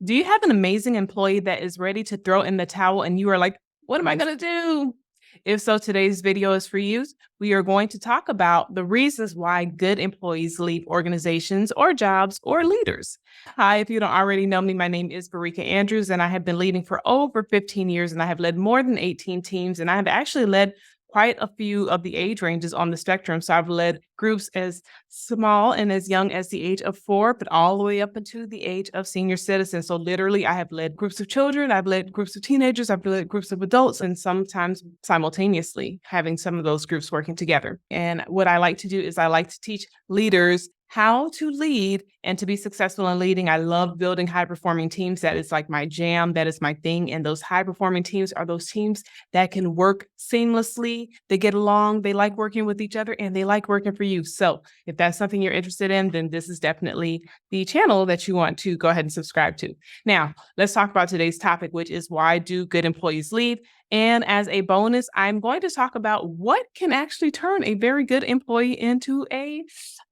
Do you have an amazing employee that is ready to throw in the towel and you are like, what am I going to do? If so, today's video is for you. We are going to talk about the reasons why good employees leave organizations or jobs or leaders. Hi, if you don't already know me, my name is Barika Andrews, and I have been leading for over 15 years, and I have led more than 18 teams, and I have actually led quite a few of the age ranges on the spectrum. So I've led groups as small and as young as the age of 4, but all the way up into the age of senior citizens. So literally, I have led groups of children, I've led groups of teenagers, I've led groups of adults, and sometimes simultaneously having some of those groups working together. And what I like to do is I like to teach leaders how to lead and to be successful in leading. I love building high performing teams. That is like my jam. That is my thing. And those high performing teams are those teams that can work seamlessly. They get along. They like working with each other and they like working for you. So if that's something you're interested in, then this is definitely the channel that you want to go ahead and subscribe to. Now, let's talk about today's topic, which is why do good employees leave? And as a bonus, I'm going to talk about what can actually turn a very good employee into a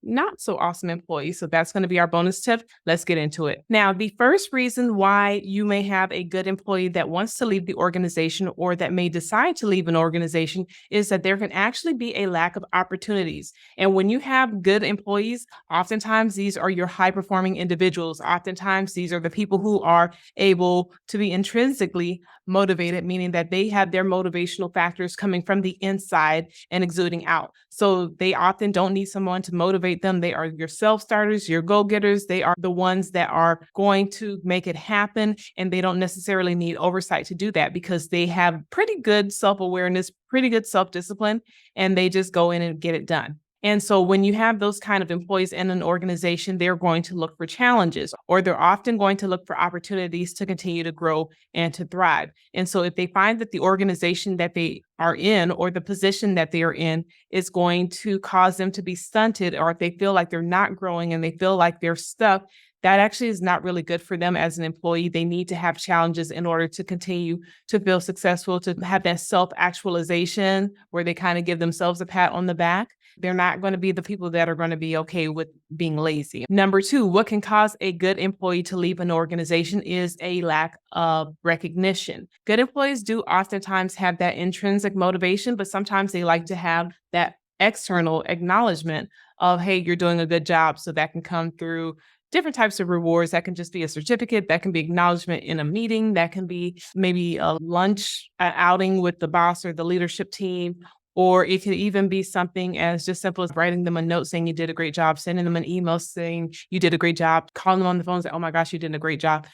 not so awesome employee. So that's going to be our bonus tip. Let's get into it. Now, the first reason why you may have a good employee that wants to leave the organization or that may decide to leave an organization is that there can actually be a lack of opportunities. And when you have good employees, oftentimes these are your high performing individuals. Oftentimes these are the people who are able to be intrinsically motivated, meaning that they have their motivational factors coming from the inside and exuding out. So they often don't need someone to motivate them. They are your self-starters, your go-getters. They are the ones that are going to make it happen. And they don't necessarily need oversight to do that because they have pretty good self-awareness, pretty good self-discipline, and they just go in and get it done. And so when you have those kind of employees in an organization, they're going to look for challenges, or they're often going to look for opportunities to continue to grow and to thrive. And so if they find that the organization that they are in or the position that they are in is going to cause them to be stunted, or if they feel like they're not growing and they feel like they're stuck, that actually is not really good for them as an employee. They need to have challenges in order to continue to feel successful, to have that self-actualization where they kind of give themselves a pat on the back. They're not going to be the people that are going to be okay with being lazy. Number 2, what can cause a good employee to leave an organization is a lack of recognition. Good employees do oftentimes have that intrinsic motivation, but sometimes they like to have that external acknowledgement of, hey, you're doing a good job. So that can come through different types of rewards. That can just be a certificate. That can be acknowledgement in a meeting. That can be maybe a lunch outing with the boss or the leadership team. Or it could even be something as just simple as writing them a note saying you did a great job, sending them an email saying you did a great job, calling them on the phone and say, oh my gosh, you did a great job.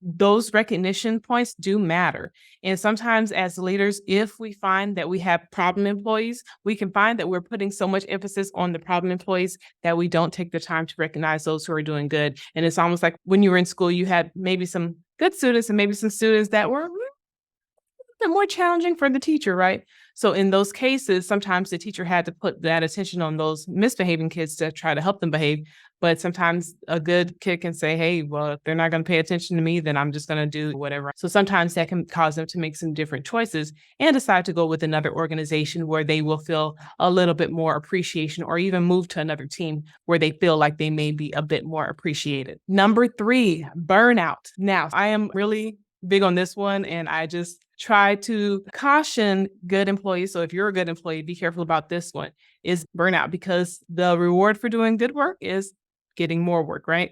Those recognition points do matter. And sometimes as leaders, if we find that we have problem employees, we can find that we're putting so much emphasis on the problem employees that we don't take the time to recognize those who are doing good. And it's almost like when you were in school, you had maybe some good students and maybe some students that were more challenging for the teacher, right? So in those cases, sometimes the teacher had to put that attention on those misbehaving kids to try to help them behave. But sometimes a good kid can say, hey, well, if they're not going to pay attention to me, then I'm just going to do whatever. So sometimes that can cause them to make some different choices and decide to go with another organization where they will feel a little bit more appreciation, or even move to another team where they feel like they may be a bit more appreciated. Number 3, burnout. Now, I am really big on this one, and I just try to caution good employees. So if you're a good employee, be careful about this one, is burnout, because the reward for doing good work is getting more work, right?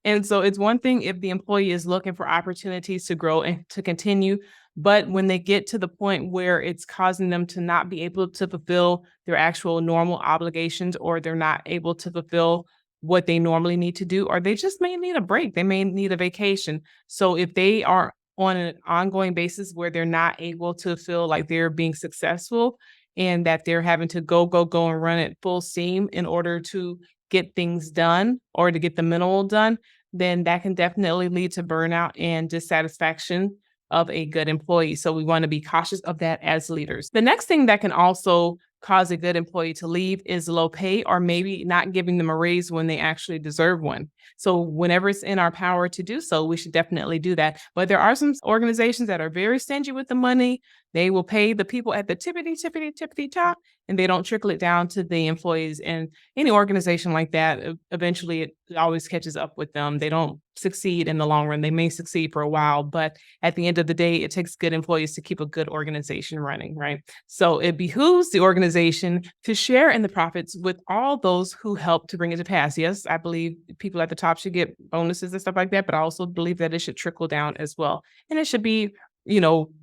And so it's one thing if the employee is looking for opportunities to grow and to continue, but when they get to the point where it's causing them to not be able to fulfill their actual normal obligations, or they're not able to fulfill what they normally need to do, or they just may need a break, they may need a vacation. So if they are on an ongoing basis where they're not able to feel like they're being successful and that they're having to go and run at full steam in order to get things done or to get the minimal done, then that can definitely lead to burnout and dissatisfaction of a good employee. So we want to be cautious of that as leaders. The next thing that can also cause a good employee to leave is low pay, or maybe not giving them a raise when they actually deserve one. So whenever it's in our power to do so, we should definitely do that. But there are some organizations that are very stingy with the money. They will pay the people at the tippity top, and they don't trickle it down to the employees. And any organization like that, eventually it always catches up with them. They don't succeed in the long run. They may succeed for a while, but at the end of the day, it takes good employees to keep a good organization running, right? So it behooves the organization to share in the profits with all those who help to bring it to pass. Yes, I believe people at the top should get bonuses and stuff like that, but I also believe that it should trickle down as well. And it should be,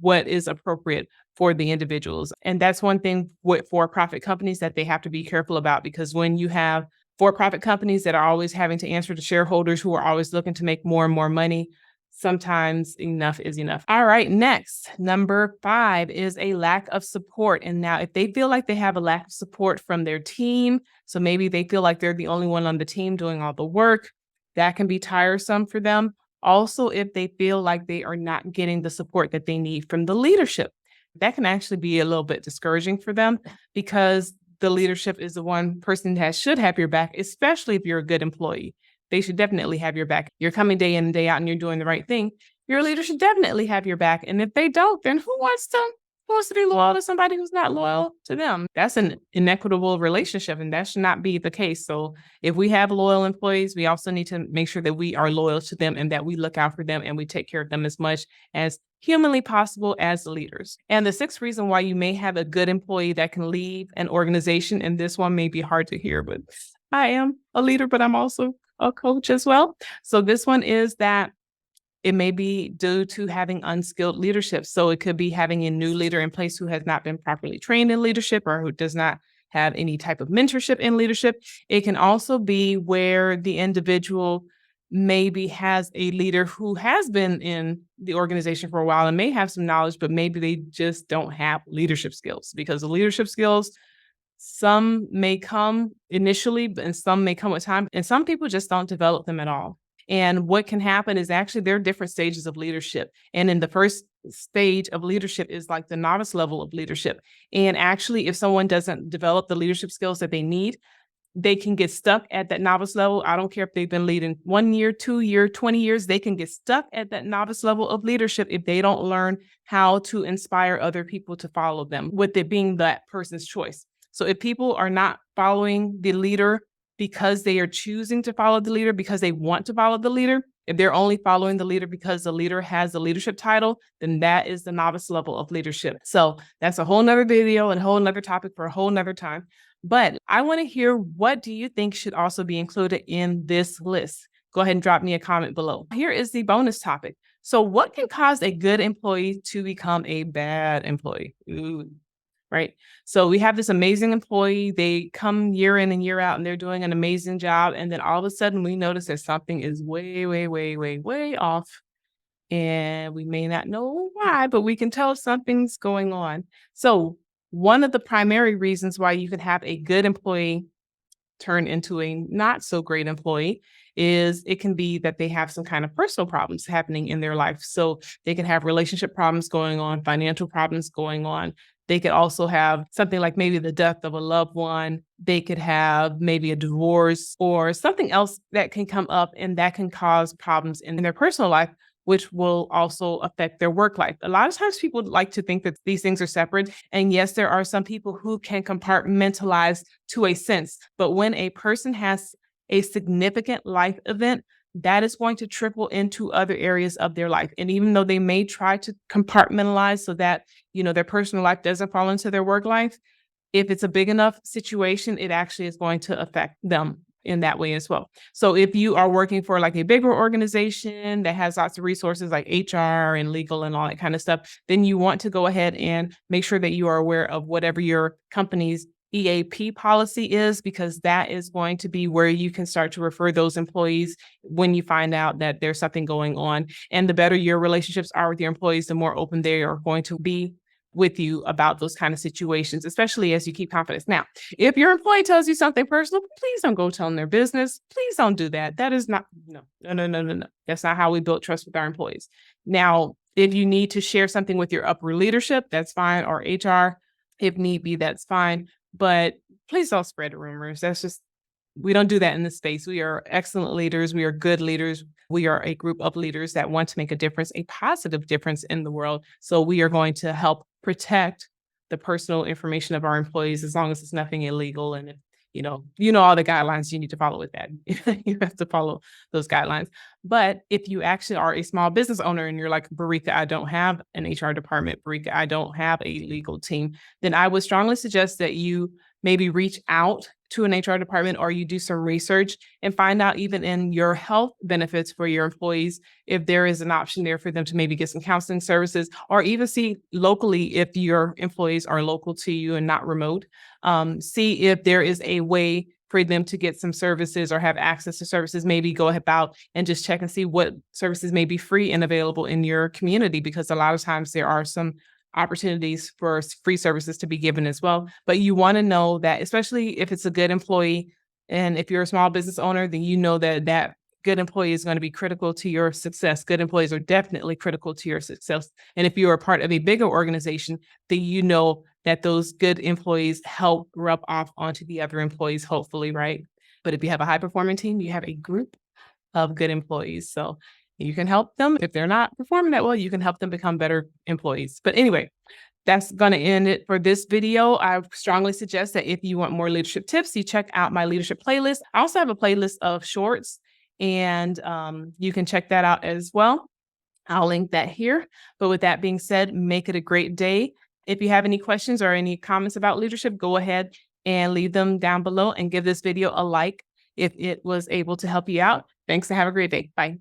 what is appropriate for the individuals. And that's one thing with for-profit companies that they have to be careful about, because when you have for-profit companies that are always having to answer to shareholders who are always looking to make more and more money, sometimes enough is enough. All right, next, number 5 is a lack of support. And now if they feel like they have a lack of support from their team, so maybe they feel like they're the only one on the team doing all the work, that can be tiresome for them. Also, if they feel like they are not getting the support that they need from the leadership, that can actually be a little bit discouraging for them, because the leadership is the one person that should have your back, especially if you're a good employee. They should definitely have your back. You're coming day in and day out and you're doing the right thing. Your leader should definitely have your back. And if they don't, then who wants to be loyal to somebody who's not loyal to them? That's an inequitable relationship, and that should not be the case. So if we have loyal employees, we also need to make sure that we are loyal to them and that we look out for them and we take care of them as much as humanly possible as leaders. And the 6th reason why you may have a good employee that can lead an organization, and this one may be hard to hear, but I am a leader, but I'm also a coach as well. So this one is that it may be due to having unskilled leadership. So it could be having a new leader in place who has not been properly trained in leadership or who does not have any type of mentorship in leadership. It can also be where the individual maybe has a leader who has been in the organization for a while and may have some knowledge, but maybe they just don't have leadership skills, because the leadership skills, some may come initially, and some may come with time, and some people just don't develop them at all. And what can happen is actually there are different stages of leadership. And in the first stage of leadership is like the novice level of leadership. And actually, if someone doesn't develop the leadership skills that they need, they can get stuck at that novice level. I don't care if they've been leading 1 year, 2 year, 20 years, they can get stuck at that novice level of leadership if they don't learn how to inspire other people to follow them, with it being that person's choice. So if people are not following the leader because they are choosing to follow the leader because they want to follow the leader, if they're only following the leader because the leader has a leadership title, then that is the novice level of leadership. So that's a whole nother video and a whole nother topic for a whole nother time. But I want to hear, what do you think should also be included in this list? Go ahead and drop me a comment below. Here is the bonus topic. So what can cause a good employee to become a bad employee? Ooh. Right? So we have this amazing employee, they come year in and year out and they're doing an amazing job. And then all of a sudden we notice that something is way, way, way, way, way off. And we may not know why, but we can tell something's going on. So one of the primary reasons why you can have a good employee turn into a not so great employee is it can be that they have some kind of personal problems happening in their life. So they can have relationship problems going on, financial problems going on. They could also have something like maybe the death of a loved one. They could have maybe a divorce or something else that can come up, and that can cause problems in their personal life, which will also affect their work life. A lot of times people like to think that these things are separate. And yes, there are some people who can compartmentalize to a sense, but when a person has a significant life event, that is going to trickle into other areas of their life. And even though they may try to compartmentalize so that, their personal life doesn't fall into their work life, if it's a big enough situation, it actually is going to affect them in that way as well. So if you are working for like a bigger organization that has lots of resources like HR and legal and all that kind of stuff, then you want to go ahead and make sure that you are aware of whatever your company's EAP policy is, because that is going to be where you can start to refer those employees when you find out that there's something going on. And the better your relationships are with your employees, the more open they are going to be with you about those kind of situations, especially as you keep confidence. Now, if your employee tells you something personal, please don't go telling their business. Please don't do that. That is not, no. That's not how we build trust with our employees. Now, if you need to share something with your upper leadership, that's fine, or HR, if need be, that's fine. But please don't spread rumors. We don't do that in this space. We are excellent leaders. We are good leaders. We are a group of leaders that want to make a difference, a positive difference in the world. So we are going to help protect the personal information of our employees as long as it's nothing illegal. And if, you know all the guidelines you need to follow with that. You have to follow those guidelines. But if you actually are a small business owner and you're like, Barika, I don't have an HR department, Barika, I don't have a legal team, then I would strongly suggest that you maybe reach out to an HR department, or you do some research and find out, even in your health benefits for your employees, if there is an option there for them to maybe get some counseling services, or even see locally if your employees are local to you and not remote. See if there is a way for them to get some services or have access to services. Maybe go about and just check and see what services may be free and available in your community, because a lot of times there are some opportunities for free services to be given as well. But you want to know that, especially if it's a good employee, and if you're a small business owner, then you know that that good employee is going to be critical to your success. Good employees are definitely critical to your success. And if you are part of a bigger organization, then you know that those good employees help rub off onto the other employees, hopefully, right? But if you have a high performing team, you have a group of good employees. So you can help them. If they're not performing that well, you can help them become better employees. But anyway, that's going to end it for this video. I strongly suggest that if you want more leadership tips, you check out my leadership playlist. I also have a playlist of shorts, and you can check that out as well. I'll link that here. But with that being said, make it a great day. If you have any questions or any comments about leadership, go ahead and leave them down below, and give this video a like if it was able to help you out. Thanks, and have a great day. Bye.